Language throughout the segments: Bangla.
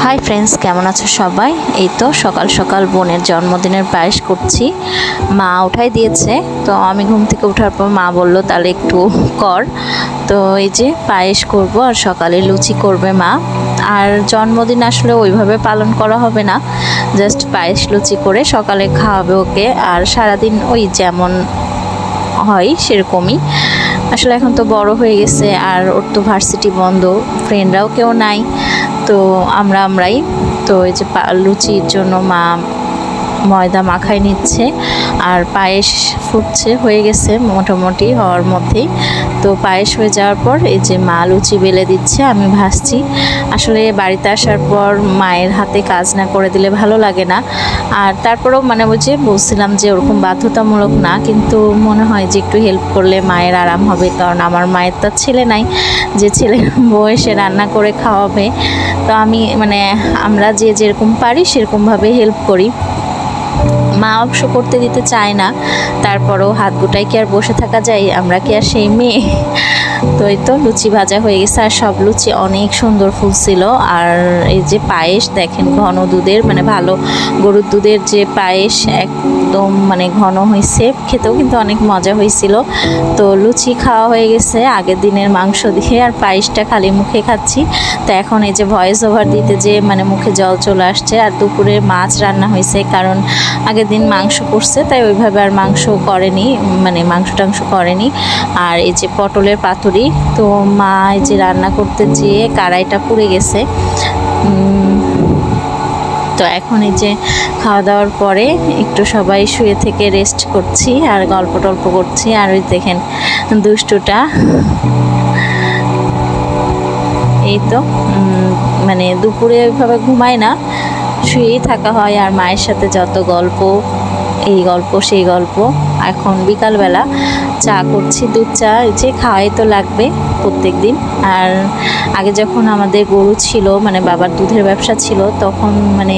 হাই ফ্রেন্ডস, কেমন আছো সবাই? এই তো সকাল সকাল বোনের জন্মদিনের পায়েস করছি। মা উঠাই দিয়েছে, তো আমি ঘুম থেকে ওঠার পর মা বলল তাহলে একটু কর। তো এই যে পায়েস করব আর সকালে লুচি করবে মা। আর জন্মদিন আসলে ওইভাবে পালন করা হবে না, জাস্ট পায়েস লুচি করে সকালে খাওয়াবে ওকে। আর সারাদিন ওই যেমন হয় সেরকমই। আসলে এখন তো বড় হয়ে গেছে আর ওর তো ভার্সিটি বন্ধ, ফ্রেন্ডরাও কেউ নাই, তো আমরাই। তো এই যে লুচির জন্য মা ময়দা মাখাই নিচ্ছে আর পায়েস ফুটছে, হয়ে গেছে মোটামুটি হওয়ার মধ্যেই। তো পায়েস হয়ে যাওয়ার পর এই যে মা লুচি বেলে দিচ্ছে, আমি ভাজছি। আসলে বাড়িতে আসার পর মায়ের হাতে কাজ না করে দিলে ভালো লাগে না। আর তারপরেও মানে ওই যে বলছিলাম যে ওরকম বাধ্যতামূলক না, কিন্তু মনে হয় যে একটু হেল্প করলে মায়ের আরাম হবে, কারণ আমার মায়ের তো ছেলে নাই যে ছেলের বয়সে রান্না করে খাওয়াবে। তো আমি মানে আমরা যে যেরকম পারি সেরকমভাবে হেল্প করি। মা অবশ্য করতে দিতে চায় না, তারপরও হাত গোটায় কি আর বসে থাকা যায়? আমরা কি আর সেই মেয়ে? তো এই তো লুচি ভাজা হয়ে গেছে আর সব লুচি অনেক সুন্দর ফুলছিল। আর এই যে পায়েস দেখেন, ঘন দুধের মানে ভালো গরুর দুধের যে পায়েস, একদম মানে ঘন হয়েছে, খেতেও কিন্তু অনেক মজা হয়েছিল। তো লুচি খাওয়া হয়ে গেছে আগের দিনের মাংস দিয়ে, আর পায়েসটা খালি মুখে খাচ্ছি। তো এখন এই যে ভয়েস ওভার দিতে যে মানে মুখে জল চলে আসছে। আর দুপুরে মাছ রান্না হয়েছে, কারণ আগের দিন মাংস করছে, তাই ওইভাবে আর মাংস করেনি, মানে মাংস টাংস করেনি। আর এই যে পটলের পাতুরি, তো মা এই যে রান্না করতে যেয়ে কড়াইটা পুড়ে গেছে। তো এখন এই যে খাওয়া দাওয়ার পরে একটু সবাই শুয়ে থেকে রেস্ট করছি আর গল্প টল্প করছি। আর ওই দেখেন দুষ্টুটা, এই তো মানে দুপুরে ওইভাবে ঘুমায় না, শুয়েই থাকা হয়। আর মায়ের সাথে যত গল্প, এই গল্প সেই গল্প। এখন বিকালবেলা চা করছি, দুধ চা, যে খাওয়াই তো লাগবে প্রত্যেক দিন। আর আগে যখন আমাদের গরু ছিল, মানে বাবার দুধের ব্যবসা ছিল, তখন মানে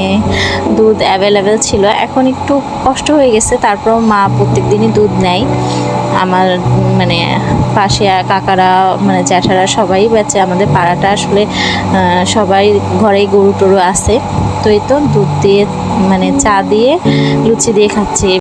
দুধ অ্যাভেলেবেল ছিল। এখন একটু কষ্ট হয়ে গেছে, তারপর মা প্রত্যেক দিনই দুধ নেয়। আমার মানে পাশে কাকারা মানে জ্যাঠারা সবাই বেচে, আমাদের পাড়াটা আসলে সবাই ঘরেই গরু টরু আছে। তো এই তো দুধ দিয়ে মানে চা দিয়ে লুচি দিয়ে খাচ্ছি।